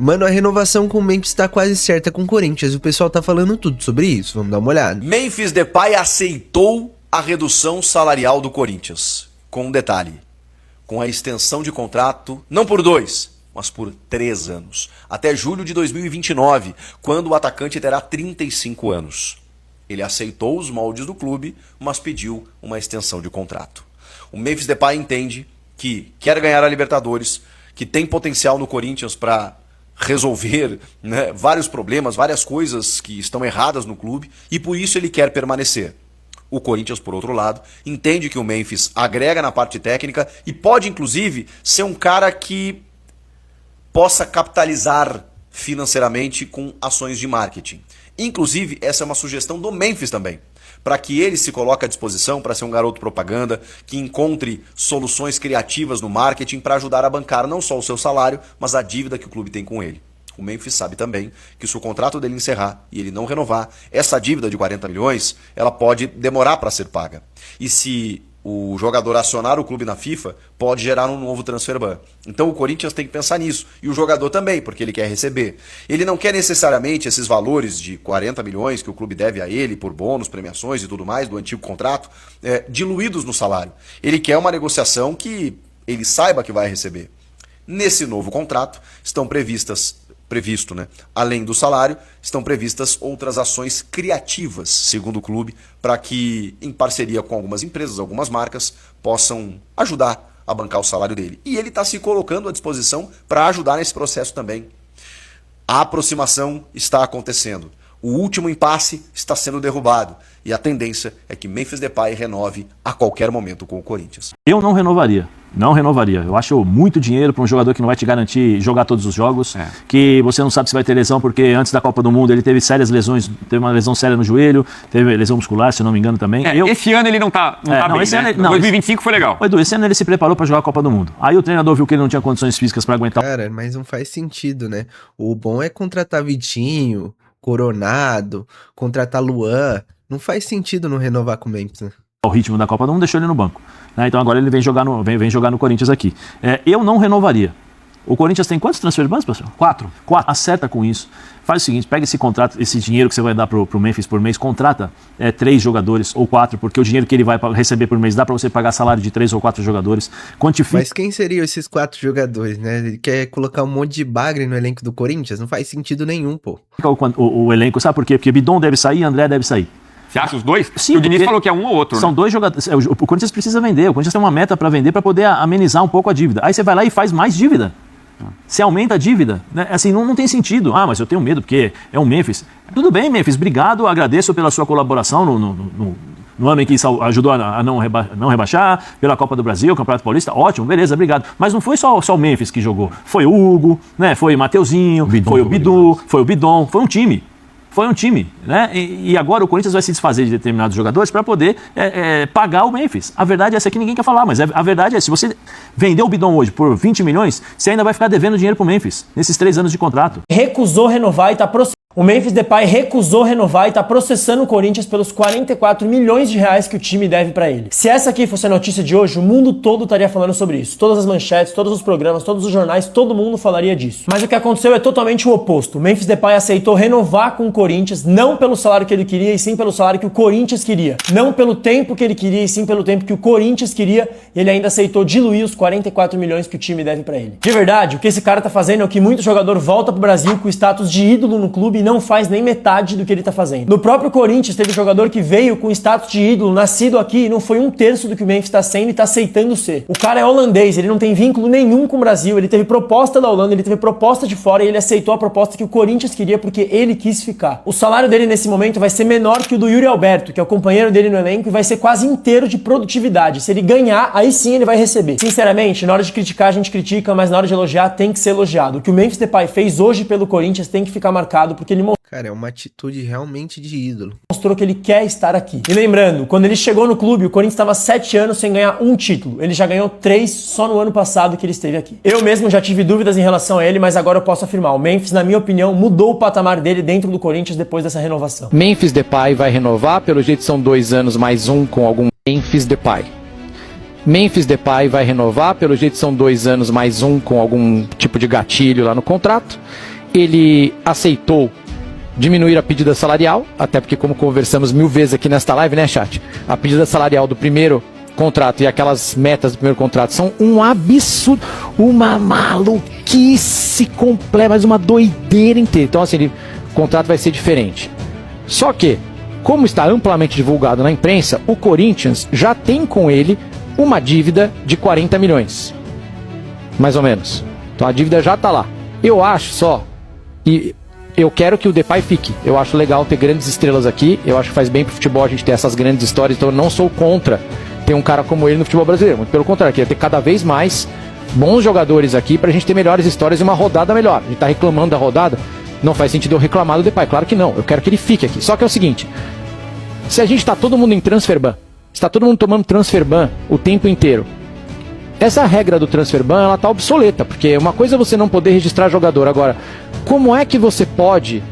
Mano, a renovação com o Memphis tá quase certa com o Corinthians. O pessoal tá falando tudo sobre isso. Vamos dar uma olhada. Memphis Depay aceitou a redução salarial do Corinthians. Com um detalhe. Com a extensão de contrato, não por 2, mas por 3 anos. Até julho de 2029, quando o atacante terá 35 anos. Ele aceitou os moldes do clube, mas pediu uma extensão de contrato. O Memphis Depay entende que quer ganhar a Libertadores, que tem potencial no Corinthians para resolver, né, vários problemas, várias coisas que estão erradas no clube, e por isso ele quer permanecer. O Corinthians, por outro lado, entende que o Memphis agrega na parte técnica e pode, inclusive, ser um cara que possa capitalizar financeiramente com ações de marketing. Inclusive, essa é uma sugestão do Memphis também, para que ele se coloque à disposição para ser um garoto propaganda, que encontre soluções criativas no marketing para ajudar a bancar não só o seu salário, mas a dívida que o clube tem com ele. O Memphis sabe também que se o contrato dele encerrar e ele não renovar, essa dívida de 40 milhões, ela pode demorar para ser paga. E se o jogador acionar o clube na FIFA, pode gerar um novo transfer ban. Então o Corinthians tem que pensar nisso. E o jogador também, porque ele quer receber. Ele não quer necessariamente esses valores de 40 milhões que o clube deve a ele por bônus, premiações e tudo mais do antigo contrato, diluídos no salário. Ele quer uma negociação que ele saiba que vai receber. Nesse novo contrato estão previsto, né? Além do salário, estão previstas outras ações criativas, segundo o clube, para que, em parceria com algumas empresas, algumas marcas, possam ajudar a bancar o salário dele. E ele está se colocando à disposição para ajudar nesse processo também. A aproximação está acontecendo. O último impasse está sendo derrubado. E a tendência é que Memphis Depay renove a qualquer momento com o Corinthians. Eu não renovaria. Não renovaria. Eu acho muito dinheiro para um jogador que não vai te garantir jogar todos os jogos, que você não sabe se vai ter lesão, porque antes da Copa do Mundo ele teve sérias lesões, teve uma lesão séria no joelho, teve lesão muscular, se eu não me engano também. Esse ano ele não tá bem, esse né? ano, 2025 foi legal. Edu, esse ano ele se preparou para jogar a Copa do Mundo. Aí o treinador viu que ele não tinha condições físicas para aguentar. Cara, mas não faz sentido, né? O bom é contratar Vitinho, Coronado, contratar Luan. Não faz sentido não renovar com o Memphis, né? O ritmo da Copa do Mundo deixou ele no banco, né? Então agora ele vem jogar no Corinthians aqui. Eu não renovaria. O Corinthians tem quantos transfer bans, pessoal? 4. Acerta com isso. Faz o seguinte, pega esse contrato, esse dinheiro que você vai dar pro Memphis por mês, contrata 3 jogadores ou 4, porque o dinheiro que ele vai receber por mês dá para você pagar salário de 3 ou 4 jogadores. Quantifica. Mas quem seriam esses 4 jogadores, né? Ele quer colocar um monte de bagre no elenco do Corinthians? Não faz sentido nenhum, pô. O elenco, sabe por quê? Porque Bidon deve sair e André deve sair. Você acha os dois? Sim, o Diniz falou que é um ou outro. São 2 jogadores. O Corinthians precisa vender. O Corinthians tem uma meta para vender para poder amenizar um pouco a dívida. Aí você vai lá e faz mais dívida. Você aumenta a dívida. Né? Assim, não tem sentido. Ah, mas eu tenho medo porque é um Memphis. Tudo bem, Memphis. Obrigado. Agradeço pela sua colaboração no ano em que ajudou a não rebaixar, pela Copa do Brasil, Campeonato Paulista. Ótimo, beleza, obrigado. Mas não foi só o Memphis que jogou. Foi o Hugo, né? Foi o Mateuzinho, foi o Bidu, foi o Bidon. Foi um time. Foi um time, né? E agora o Corinthians vai se desfazer de determinados jogadores para poder pagar o Memphis. A verdade é essa que ninguém quer falar, mas a verdade é, se você vender o Bidon hoje por 20 milhões, você ainda vai ficar devendo dinheiro pro Memphis, nesses 3 anos de contrato. Recusou renovar e tá O Memphis Depay recusou renovar e está processando o Corinthians pelos 44 milhões de reais que o time deve para ele. Se essa aqui fosse a notícia de hoje, o mundo todo estaria falando sobre isso. Todas as manchetes, todos os programas, todos os jornais, todo mundo falaria disso. Mas o que aconteceu é totalmente o oposto. O Memphis Depay aceitou renovar com o Corinthians, não pelo salário que ele queria, e sim pelo salário que o Corinthians queria. Não pelo tempo que ele queria, e sim pelo tempo que o Corinthians queria. E ele ainda aceitou diluir os 44 milhões que o time deve para ele. De verdade, o que esse cara tá fazendo é o que muito jogador volta pro Brasil com o status de ídolo no clube e não faz nem metade do que ele tá fazendo. No próprio Corinthians teve jogador que veio com status de ídolo, nascido aqui, e não foi 1/3 do que o Memphis tá sendo e tá aceitando ser. O cara é holandês, ele não tem vínculo nenhum com o Brasil, ele teve proposta da Holanda, ele teve proposta de fora e ele aceitou a proposta que o Corinthians queria porque ele quis ficar. O salário dele nesse momento vai ser menor que o do Yuri Alberto, que é o companheiro dele no elenco, e vai ser quase inteiro de produtividade. Se ele ganhar, aí sim ele vai receber. Sinceramente, na hora de criticar a gente critica, mas na hora de elogiar tem que ser elogiado. O que o Memphis Depay fez hoje pelo Corinthians tem que ficar marcado porque ele Cara, é uma atitude realmente de ídolo. Mostrou que ele quer estar aqui. E lembrando, quando ele chegou no clube, o Corinthians estava 7 anos sem ganhar um título. Ele já ganhou 3 só no ano passado que ele esteve aqui. Eu mesmo já tive dúvidas em relação a ele, mas agora eu posso afirmar. O Memphis, na minha opinião, mudou o patamar dele dentro do Corinthians depois dessa renovação. Memphis Depay vai renovar, pelo jeito são 2 anos mais um com algum Memphis Depay. Memphis Depay vai renovar, pelo jeito são 2 anos mais um com algum tipo de gatilho lá no contrato. ele aceitou diminuir a pedida salarial, até porque, como conversamos 1000 vezes aqui nesta live, né, chat? A pedida salarial do primeiro contrato e aquelas metas do primeiro contrato são um absurdo, uma maluquice completa, mas uma doideira inteira. Então, assim, o contrato vai ser diferente. Só que, como está amplamente divulgado na imprensa, o Corinthians já tem com ele uma dívida de 40 milhões. Mais ou menos. Então a dívida já está lá. Eu acho só, e eu quero que o Depay fique. Eu acho legal ter grandes estrelas aqui. Eu acho que faz bem pro futebol a gente ter essas grandes histórias. Então eu não sou contra ter um cara como ele no futebol brasileiro. Muito pelo contrário, eu queria ter cada vez mais bons jogadores aqui pra gente ter melhores histórias e uma rodada melhor. A gente tá reclamando da rodada. Não faz sentido eu reclamar do Depay. Claro que não. Eu quero que ele fique aqui. Só que é o seguinte. Se a gente tá todo mundo em transfer ban, está todo mundo tomando transfer ban o tempo inteiro, essa regra do transfer ban, ela tá obsoleta, porque uma coisa é você não poder registrar jogador. Agora, como é que você pode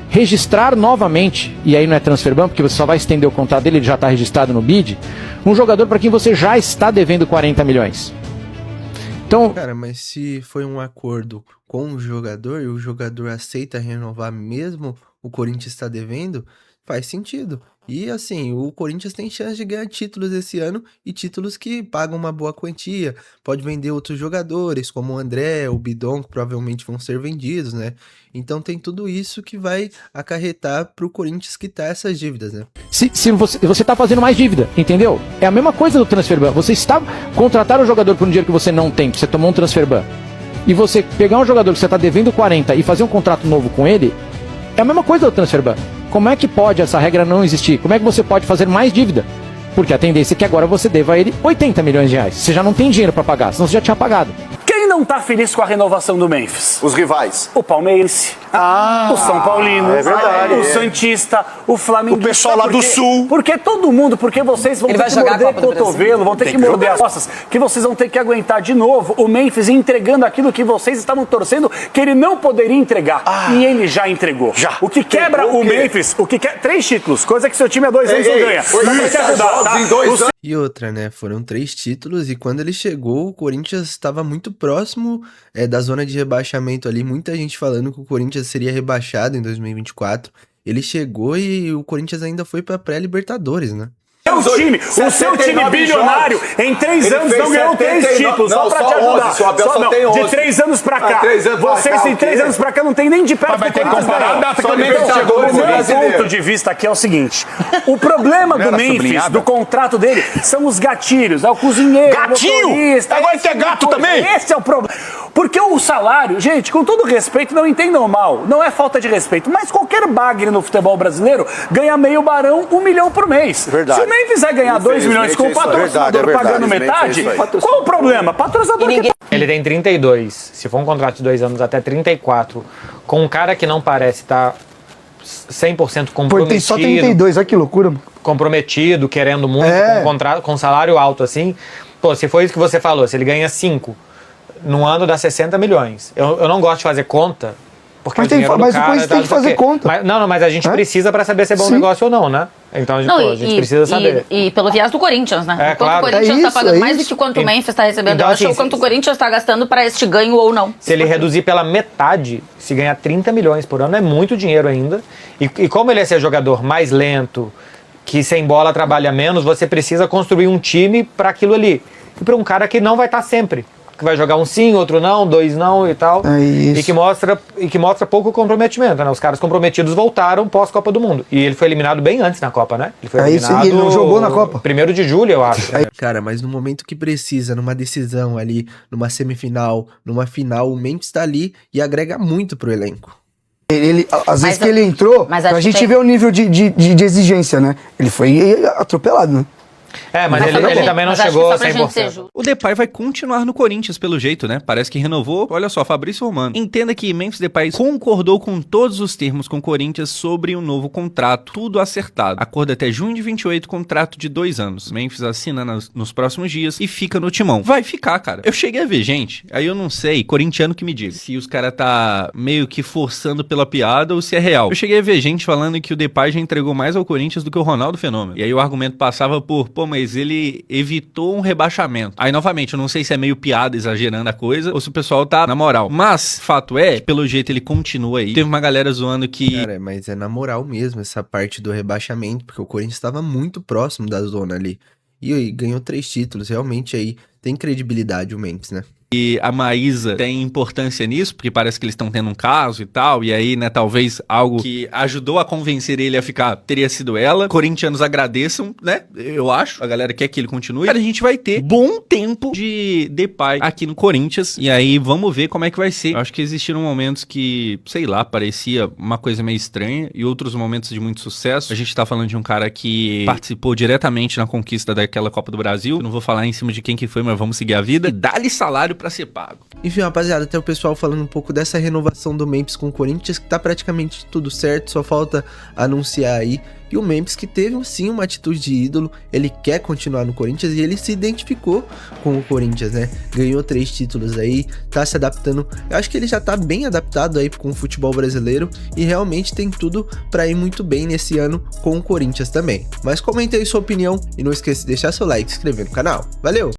registrar novamente, e aí não é transfer ban, porque você só vai estender o contrato dele, ele já está registrado no BID, um jogador para quem você já está devendo 40 milhões? Então, Cara, mas se foi um acordo com o jogador e o jogador aceita renovar mesmo o Corinthians está devendo, faz sentido. E assim, o Corinthians tem chance de ganhar títulos esse ano e títulos que pagam uma boa quantia. Pode vender outros jogadores, como o André, o Bidon, que provavelmente vão ser vendidos, né? Então tem tudo isso que vai acarretar pro Corinthians quitar essas dívidas, né? se você está fazendo mais dívida, entendeu? É a mesma coisa do transfer ban. Você está contratar um jogador por um dinheiro que você não tem, que você tomou um transfer ban, e você pegar um jogador que você está devendo 40 e fazer um contrato novo com ele, é a mesma coisa do transfer ban. Como é que pode essa regra não existir? Como é que você pode fazer mais dívida? Porque a tendência é que agora você deva a ele 80 milhões de reais. Você já não tem dinheiro para pagar, senão você já tinha pagado. Quem não tá feliz com a renovação do Memphis? Os rivais. O palmeirense, o São Paulino, é verdade. o Santista, o Flamengo. O pessoal lá do Sul. Porque todo mundo, porque vocês vão Ele ter vai que jogar a morder Copa do cotovelo, Brasil. vão ter Tem que que morder jogar. as costas, que vocês vão ter que aguentar de novo o Memphis entregando aquilo que vocês estavam torcendo que ele não poderia entregar. E ele já entregou. Já. O que quebra Entregou o o quê? Memphis, o que quer 3 títulos, coisa que seu time há 2 anos não ganha. Dá pra te ajudar, tá? em 2 anos. E outra, né? Foram 3 títulos e quando ele chegou, o Corinthians estava muito próximo da zona de rebaixamento ali. Muita gente falando que o Corinthians seria rebaixado em 2024. Ele chegou e o Corinthians ainda foi pra pré-Libertadores, né? O seu time bilionário, em 3 anos não ganhou 3 títulos, só pra te ajudar. De 3 anos pra cá. Vocês em 3 anos pra cá não tem nem de perto. Vai ter que comparar a data que o Memphis Então, chegou o no meu brasileiro. ponto de vista aqui é o seguinte: o problema do era Memphis, sublinhada? do contrato dele, são os gatilhos. É o cozinheiro, Gatinho? o motorista. Agora esse quer tipo de gato coisa. também? Esse é o problema. Porque o salário, gente, com todo respeito, não entendam mal, não é falta de respeito, mas qualquer bagre no futebol brasileiro ganha meio barão, 1 milhão por mês. Verdade. Se o Memphis vai ganhar 2 milhões com o patrocinador pagando metade, qual o problema? Patrocinador que Ele tem 32. Se for um contrato de 2 anos até 34, com um cara que não parece estar 100% Pô, comprometido. tem só 32, olha que loucura, mano. Comprometido, querendo muito, com um contrato, com salário alto assim. Pô, se foi isso que você falou, se ele ganha 5, no ano dá 60 milhões. Eu não gosto de fazer conta, porque Mas o tem, dinheiro do mas o cara, Corinthians tem que fazer conta. Mas a gente precisa pra saber se é bom Sim. negócio ou não, né? Então a gente precisa saber. E pelo viés do Corinthians, né? É, Quanto claro. o Corinthians É está isso, pagando é mais do isso. que quanto o Memphis está recebendo. Então, Eu acho assim, o quanto o Corinthians está gastando para este ganho ou não. Se ele reduzir pela metade, se ganhar 30 milhões por ano, é muito dinheiro ainda. E como ele é ser jogador mais lento, que sem bola trabalha menos, você precisa construir um time para aquilo ali. E para um cara que não vai estar sempre. Que vai jogar um sim, outro não, 2 não e tal. É isso. E que mostra pouco comprometimento, né? Os caras comprometidos voltaram pós-Copa do Mundo. E ele foi eliminado bem antes na Copa, né? Ele foi É isso, eliminado e ele não jogou na Copa. 1º de julho, eu acho. Cara, mas no momento que precisa, numa decisão ali, numa semifinal, numa final, o Memphis tá ali e agrega muito pro elenco. Ele, às vezes Mas que ele entrou, mas pra acho gente que ver o nível de exigência, né? Ele foi atropelado, né? Mas ele também não Mas acho que chegou só pra gente ser 100%. justo. O Depay vai continuar no Corinthians pelo jeito, né? Parece que renovou. Olha só, Fabrício Romano. Entenda que Memphis Depay concordou com todos os termos com o Corinthians sobre um novo contrato. Tudo acertado. Acordo até junho de 28, contrato de 2 anos. Memphis assina nos próximos dias e fica no timão. Vai ficar, cara. Eu cheguei a ver, gente. Aí eu não sei, corintiano que me diga, se os caras tá meio que forçando pela piada ou se é real. Eu cheguei a ver gente falando que o Depay já entregou mais ao Corinthians do que o Ronaldo Fenômeno. E aí o argumento passava por, pô, mas ele evitou um rebaixamento. Aí, novamente, eu não sei se é meio piada, exagerando a coisa, ou se o pessoal tá na moral. Mas, fato é, que pelo jeito ele continua aí. Teve uma galera zoando que... Cara, mas é na moral mesmo essa parte do rebaixamento, porque o Corinthians estava muito próximo da zona ali. E aí, ganhou 3 títulos, realmente aí tem credibilidade o Memphis, né? E a Maísa tem importância nisso, porque parece que eles estão tendo um caso e tal, e aí, né, talvez algo que ajudou a convencer ele a ficar teria sido ela. Corintianos agradeçam, né, eu acho, a galera quer que ele continue. A gente vai ter bom tempo de Depay aqui no Corinthians, e aí vamos ver como é que vai ser. Eu acho que existiram momentos que, sei lá, parecia uma coisa meio estranha, e outros momentos de muito sucesso. A gente tá falando de um cara que participou diretamente na conquista daquela Copa do Brasil. Eu não vou falar em cima de quem que foi, mas vamos seguir a vida. E dá-lhe salário pra ser pago. Enfim, rapaziada, até o pessoal falando um pouco dessa renovação do Memphis com o Corinthians, que tá praticamente tudo certo, só falta anunciar aí. E o Memphis que teve sim uma atitude de ídolo, ele quer continuar no Corinthians e ele se identificou com o Corinthians, né? Ganhou 3 títulos aí, tá se adaptando. Eu acho que ele já tá bem adaptado aí com o futebol brasileiro e realmente tem tudo pra ir muito bem nesse ano com o Corinthians também. Mas comente aí sua opinião e não esqueça de deixar seu like e se inscrever no canal. Valeu!